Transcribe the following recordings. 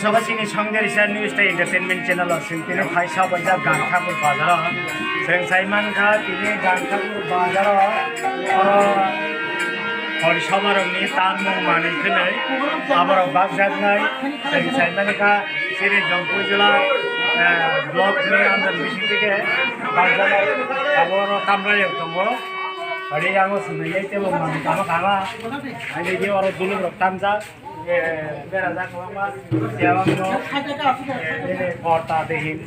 सभा सिंह संदेश news entertainment channel Singh फाइसा बजा गांठापुर बाजार जों साइमान का तीन गांठापुर बाजार और सबारनि ताम माने फैनाय आबाराव बागजानाय जों साइमान का सिरि जंपुर जिला ब्लॉक में आंदर बिसिं থেকে बागजानाय आबाराव तामरायाव दङ अरे आङो सुनैयै तेबो माने कामा कामा आइ दे अर दुलुर तामजा बेरा जाखोमा सेवां न ए करता देहिन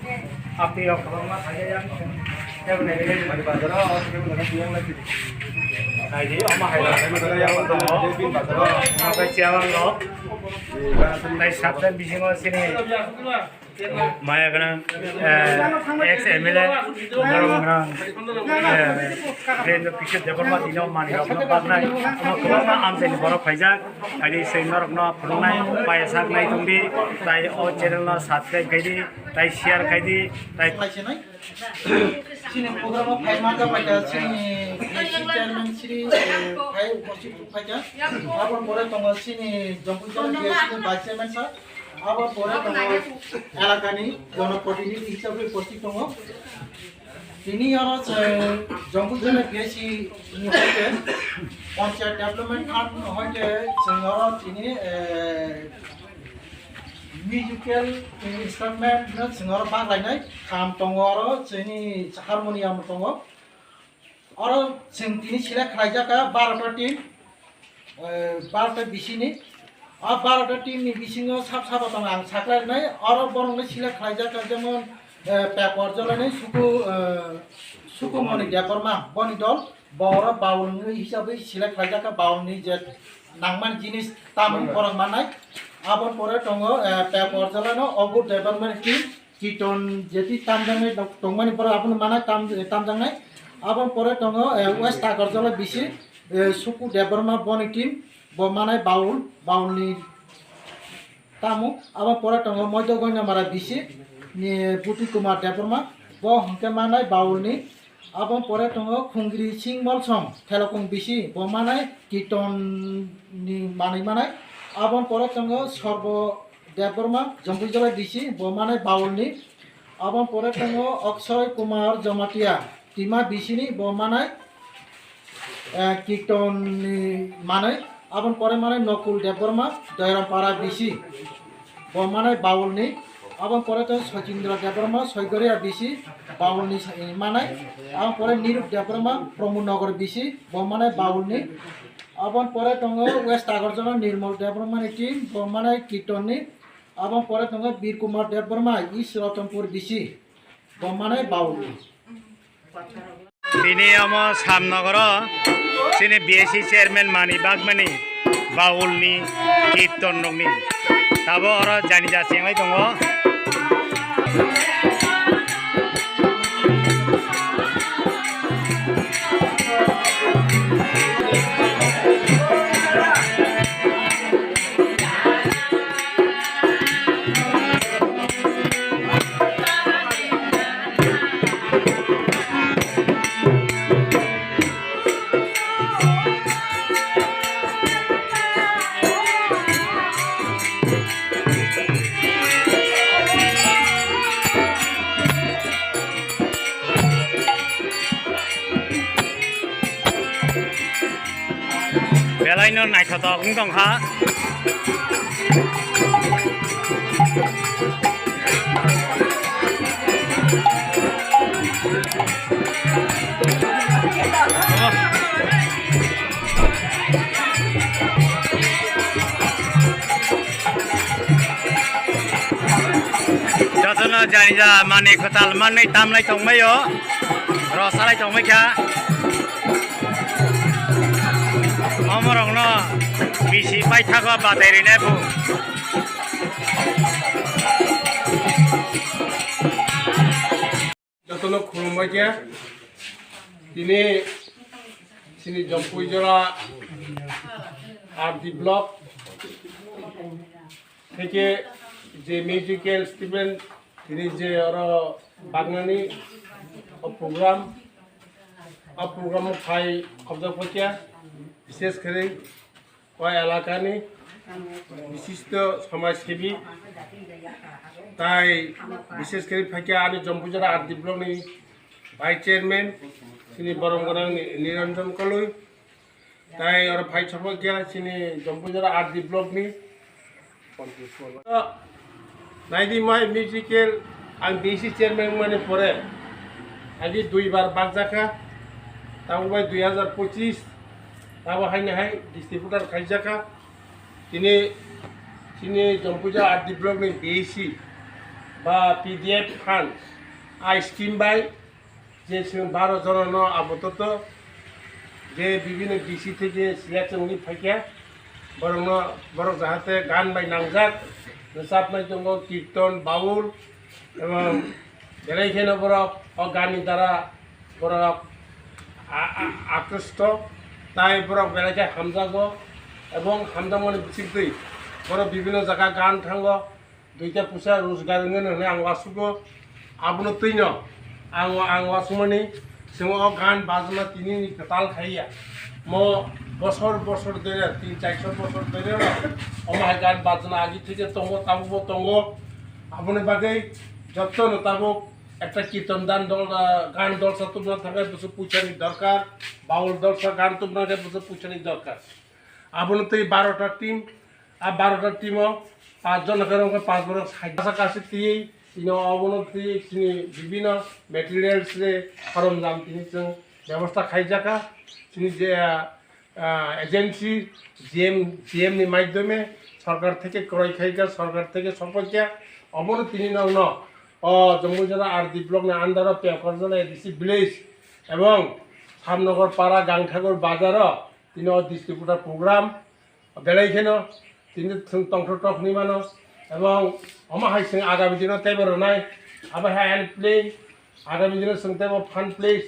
आपि अखमा थाया तेबने बाजार आइदि अमा हायला माखाय सेवां न ताइ साबसिन बिसिङाव सिनि माया गोनां एक्स एमएलए गोनां रेन्ज किशोर देबरमा दिनाव मानिरकनो बागनाय गोबां आमजानि बर' फाइजाक आरो सैनरकनो फुदुंनाय पायसाकनाय दंदि ताइ अ चेनेलनो साबस्क्राइब खायदि ताइ शेयार खायदि ताइ सिनि प्रग्राम फाइमा जाबाय सिनि चेयारमैन श्री फाइ उपस्थित फाइजा आबार परे दङ सिनि जंपुजन सिनि भाइस चेयारमैन सार आबार परे दङ एलाकानि जनप्रतिनिधि हिसाबै उपस्थित दङ তিনি আর জঙ্গুজনে গেছি হইতে পঞ্চায়েত ডেভেলপমেন্ট ফান্ড হইতে जों তিনি মিউজিক্যাল ইনস্ট্রুমেন্ট जों बाग्लायनाय खाम दङ आरो जोंनि हारमोनियाम दङ आरो जों তিনি सिलेक्ट खालायजागा 12टा टीम 12टा बिसिनि आ 12टा टीमनि बिसिङाव साबा दङ आं साख्लायनाय आरो बरंनो सिलेक्ट खालायजागा जेमन पेपर जलायनाय सुकुमनि देबरमा बनि दल बर बाउलनि हिसाबै सिलेक्ट खालायजागा बाउलनि जे नांमान जिनिस तामन फरमानाय आबाद परे दङ पेपर जलायनो अगुर देबरमा टीम कीर्तन जेति तामजांनाय दंमानि पर आपन माना तामजांनाय आबाद परे दङ वेस्ट आगरजला बिसि सुकु देबरमा बनि टीम बमानाय बाउलनि तामु आबाद परे दङ मध्य गयनामारा बिसि नि बुटि कुमार देबरमा ब हंके मानाय बाउलनि आबाद परे दङ खुंगिरि सिंमल सम थेलकं बिसि बमानाय कीर्तननि मानाय आबाद परे दङ सर्व देबरमा जंपुजला बिसि बमानाय बाउलनि आबाद परे दङ अक्षय कुमार जमातिया टीमा बिसिनि बमानाय कीर्तननि मानाय आबाद परे मानाय नकुल देबरमा दयरामपारा बिसि बमानाय बाउलनि आबाद परे तो सचिंद्र देबरमा सयगरिया बिसि बाउलनि मानाय आबाद परे निरुप देबरमा प्रमोदनगर बिसि बमानाय बाउलनि आबाद परे दङ वेस्ट आगरजला निर्मल देबरमानि टीम बमानाय कीर्तननि आबाद परे दङ वीर कुमार देबरमा इस्ट रतनपुर बिसि बमानाय बाउलनि दिनै आमो सामनगर सिनि बिएसि चेयारमैन मानि बागमानि बाउलनि कीर्तन दंनि दाबो आरो जानि जासेंलाय दङ बेलायनो नायथावथाव दंहा जतना जानि जा माने खताल माने तामलाय दंमायो रसालाय दंमायखा अमरंनो बिसि बायथाखो बादायलायनाय बुं যতলো খুলুমবাইকে তিনি সিনি জম্পুইজরা আরডি ব্লক থেকে যে মিউজিক্যাল স্টুডেন্ট তিনি যে আরো বাগনানি প্রোগ্রাম ফাই খবজা পচিয়া বিশেষ করে এলাকানি বিশিষ্ট সমাজসেবী তাই বিশেষ করে ফাঁকে আমি জম্পুজরা আর্দি ব্লকনি ভাইস চেয়ারম্যান তিনি বরমগরাং নিরঞ্জন কলই তাই আর ভাই সর্বজ্ঞা তিনি জম্পুজরা আর্দি ব্লকনি নাইদি মাই মিউজিক্যাল आं BC चेयरमैन माने परे आगे 2 बार बागजाखा तावबाय 2025 ताबो हायनाहाय डिस्ट्रिब्यूटर खायजाखा तिनि जम्पुजा आर्ट डेभलपमेंट BC बा PDF फान्ड आइ स्कीम बाय जे जों 12 जन आबोतत जे विभिन्न BC থেকে सिलेक्शननि फायखा बरं जाहाते गान बाय नांजाक रोजाबनाय दङ कीर्तन बाउल এবং বেলাইখানে বরফ গানি দ্বারা বরফ আকৃষ্ট তাই বরফ বেলাইকে হামজাগো এবং হামজামনি বিচিক্তই বরফ বিভিন্ন জায়গা গান থাঙ্গ দুইটা পুষা রোজগার होननानै आं वासुगो आबनो तैन आं वासुमनि जों गान बाजना तिनि ताल खाइया म बছর বছর ধরে 3-400 বছর ধরে আমার গান বাজনা আগে থেকে তঙ্গ তাবো তঙ্গ আপনি বাগেই যত্ন তাবক একটা কীর্তন দান দল গান দলসা তোমরা থাকে বছর পুছানি দরকার বাউল দলসা গান তোমরা বছর পুছানি দরকার আপনি তো 12টা টিম আর 12টা টিমও 5 জন করে 5 বড় কাছে তিনি অবনতি তিনি বিভিন্ন ম্যাটেরিয়ালস রে সরঞ্জাম তিনি ব্যবস্থা খাইজাকা তিনি যে এজেন্সি জিএম নি মাধ্যমে সরকার থেকে ক্রয় খাইকা সরকার থেকে সম্পর্কে অবন তিনি নং জম্পুজরা আর্দি ব্লক আন্ডার পেকরজলা এডিসি ভিলেজ এবং সামনগর পাড়া গাংঠাগর বাজার তিনি ডিস্ট্রিবিউটার প্রোগ্রাম বেলাইখানে তিনি টংটক নিমান এবং আমাহাই जों আগামী দিনে তেবর নাই আবার হ্যান্ড প্লে আগামী দিনে जों তেব ফান্ড প্লেস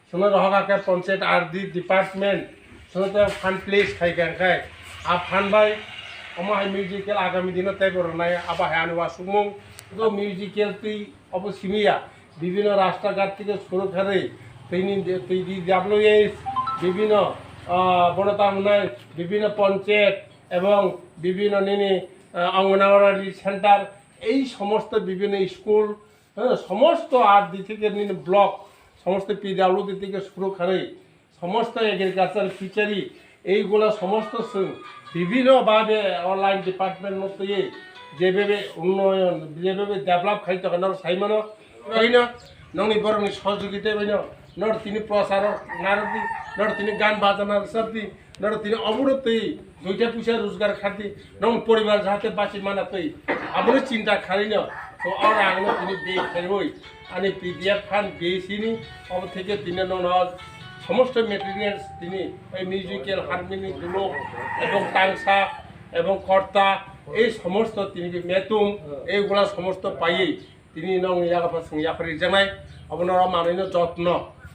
जों রহগাকে পঞ্চায়েত আর্দি ডিপার্টমেন্ট जों তেব ফান্ড প্লেস খাইগাंखाय আ ফান্ড বাই আমাহাই মিউজিক্যাল আগামী দিনে তেবর নাই আবার হ্যান্ড ওয়াসুমুং তো মিউজিক্যাল তুই অবসিমিয়া বিভিন্ন রাস্তাঘাট থেকে শুরু করে তুই ডাব্লিউএস বিভিন্ন বনতামনায় বিভিন্ন পঞ্চায়েত এবং বিভিন্ন নিনি অঙ্গনওয়াড়ি সেন্টার এই সমস্ত বিভিন্ন স্কুল সমস্ত আর্দি থেকে নিনি ব্লক সমস্ত পিডাব্লিউডি থেকে শুরু করে সমস্ত এগ্রিকালচার ফিচারি এইগুলো সমস্ত বিভিন্নভাবে অনলাইন ডিপার্টমেন্ট মতো যেভাবে উন্নয়ন যেভাবে ডেভেলপ খাইতে হয় সাইমানো হয় না নংনি বরংনি সহযোগিতা হয় না নর তিনি প্রচার নারদি নর তিনি গান বাজানার সবদি নর তিনি অবরতই 2টা পয়সা রোজগার খাতি নং পরিবার যাতে বাঁচি মানাতই আবনো চিন্তা খালি না তো আর আগনো তিনি বে খেলবই আনি পিডিএফ ফান্ড বেসিনি অব থেকে তিনি নন সমস্ত ম্যাটেরিয়ালস তিনি ওই মিউজিক্যাল হারমোনি দুলক এবং টাংসা এবং কর্তা এই সমস্ত তিনি মেতুম এইগুলা সমস্ত পাইয়েই তিনি নং ইয়াফারি জানাই আপনারা মানৈন যত্ন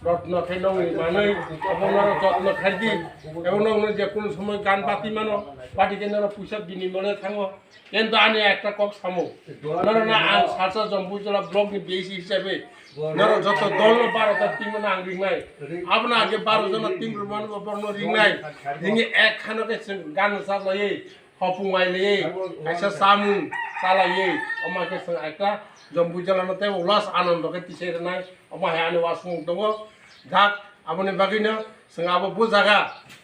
রত্ন খাই নং মানৈ আপনারা যত্ন খাইদি এবং নং যে কোনো সময় গান পাতি মানো পাটি কেন পয়সা বিনিময়ে থাঙ্গো কিন্তু আনি একটা কক সামো না আং সাচা জম্পুজলা ব্লকনি বেসি হিসাবে নর যত দল 12টা টিম না আং রিংনাই আপনা আগে 12 জন টিম মান বর্ণ রিংনাই রিংে একখানকে গান সালায়ে হপুমাইলে আইসা সামু সালায়ে আমাকে একটা জম্পুজলানতে উল্লাস আনন্দকে তিসের নাই আমাহে আনি ওয়াসমুং দङ ধাক আপনি বাগিনো जों आबो बु जागा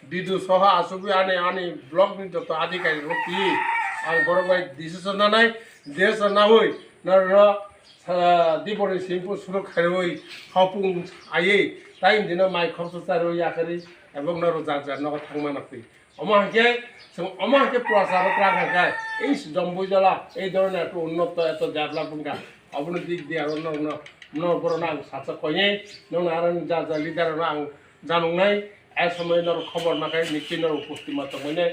बिदु सह आसुबि आनि ब्लक नि जत अधिकारी रति आं बरबाय डिसिसन नानाय देश नावै नर दिबोनि सिम्पु सुरु खारवै हापुं आयै ताइ दिन माइ खर्च चारो याखरि এবং নর জাজার নগ থাংমানাকই অমাকে जों অমাকে প্রচার প্রাগায় এই জম্পুজলা এই ধরনের এত উন্নত এত ডেভেলপমেন্ট অবনতি দিক দিয়ে আর অন্য বড় আং সাথে কয়ে নং আর যা লিডার আং জানুংনাই এক সময় নর খবর নাকাই নিশ্চিনর উপস্থিত মাত্র মানে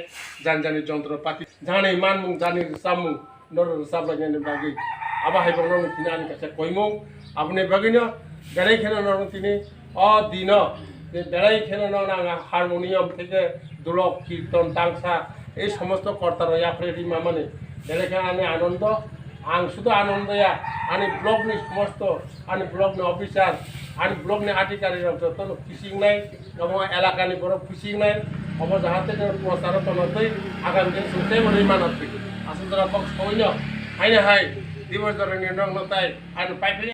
জানজানি যন্ত্রপাতি জানে মানমুং জানি সামুং নর সাবলাইনে বাগি আবা হাইবং নর তিনি আনি কাছে কইমুং আপনি বাগিনো বেড়াই খেলে নর তিনি দিন বেড়াই খেলে নর হারমোনিয়াম থেকে দোলক কীর্তন তাংসা এই সমস্ত কর্তারা ইয়াফ্রে রিমা মানে বেড়াই খেলে আমি আনন্দ आं शुद्ध आनंदया आनी ब्लॉकनि समस्त आनी ब्लॉकनि ऑफिसर आनी ब्लॉकनि अधिकारी जतन खुसिंनाय नबो एलाकानि बर खुसिंनाय अब जाहाते प्रचार तनतै आगामी दिन सुते बरै मानतै आसुदरा पक्ष होइनो हायनो हाय দিবস ধরনের নং নতাই আর পাইপে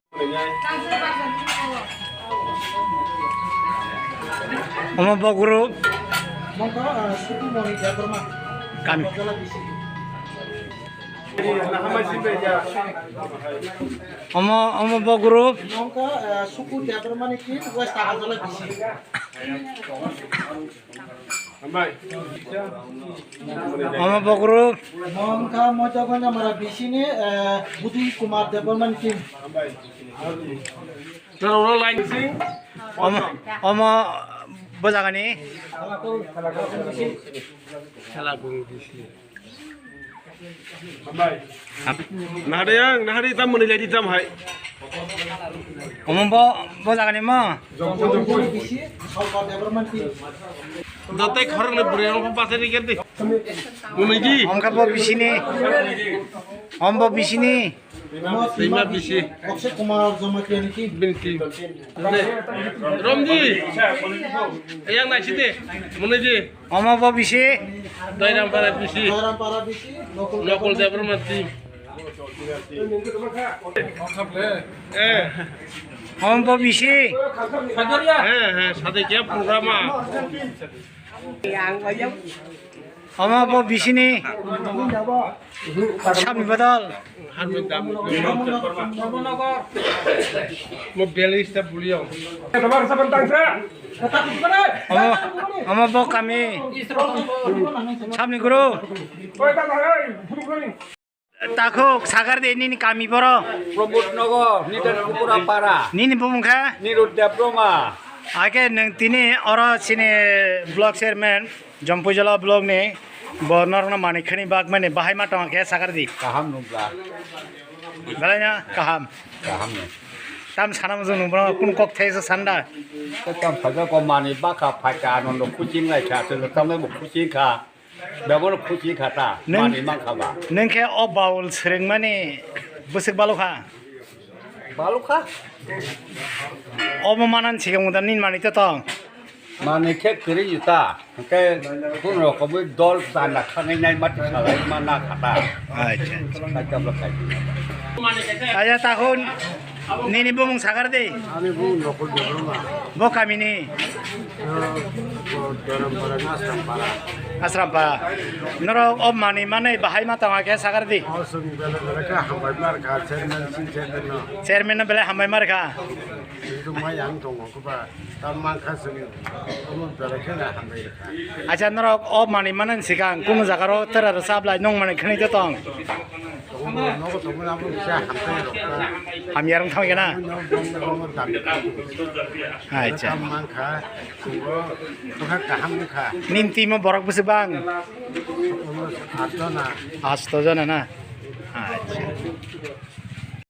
Omo Boguru Mongko suku moni Deborma kami. Borjala bisi. Omo Boguru Mongko suku Deborma ni ki West Agajala bisi. Omo Boguru Mongko mojogon amara bisi ni Budi Kumar Deborma ni ki. Terus lain sing Omo Bojagani salah bung bisi. Nah ada tam mana jadi tam hai. Omo Bojagani mo Borjala bisi Salpa Deborma ni ki. Datai khorang le buri orang pasal ni kerti. Munaji. Omka bo bisini Ombo bisini Terima bisi. Akshay Kumar Zomakia ni ki. Binti. Romji. Yang nak sini. Munaji. Omo bo bisi Dairam para bisi. Jairam para bisi Lokal development team. Omo bo bisi Satu kia program ah. Omo bo bisini Sami badal Harus damu. Mau beli setiap bulan. Omo bo kami Sami guru Takuk sagar de nini kami boro Promotnogor, Nidan Kupurapara, nini bumungka Nirudyaproma, Ake nang tini ora sini blog chairman Jampujala blog ne Bornor na manikhani bag mane bahai ma tong ke sagar di Kaham Nubla, balanya kaham Kaham. tam sanam jung nubra kun kok thai sa sanda Ketam Fajar Komani Baka Pacanon Kucing Lai Chatu, Tamai Kucing Ka, Babon Kucing Kata, Mani Mankaba. nang ke o baul sreng mane busik balukha Baluka, o manan chigam dan nin mani ta tong Mani Kek Kiri Yuta, Ke Kuno Kobu Dol Sana Kanai Mati Salai Mana Kata, acha Kacam Lekai. aja tahun nini bumung sagar de Ani bu lokal development. bo kami ni Dalam para nasam para. asram pa noro o mani mane bahai ma tong ke sagar di Awesome bela ka hambai mar ka chairman sin chairman no. chairman na bele hamai mar kha Itu mai yang tong ko ba. Tamang ka sing. Kamu bela ka na hambai ka. acha noro o mani manan sikang kuno jagaro tera sabla nong mane khani ta tong Kamu no ko tong na bu sha hambai ro ka. ham yarang thang ke na No bong dam. acha Tamang ka. Ko to ka hambai ka. nin ti mo borak busik bang Kamu atona. आज तो जना ना अच्छा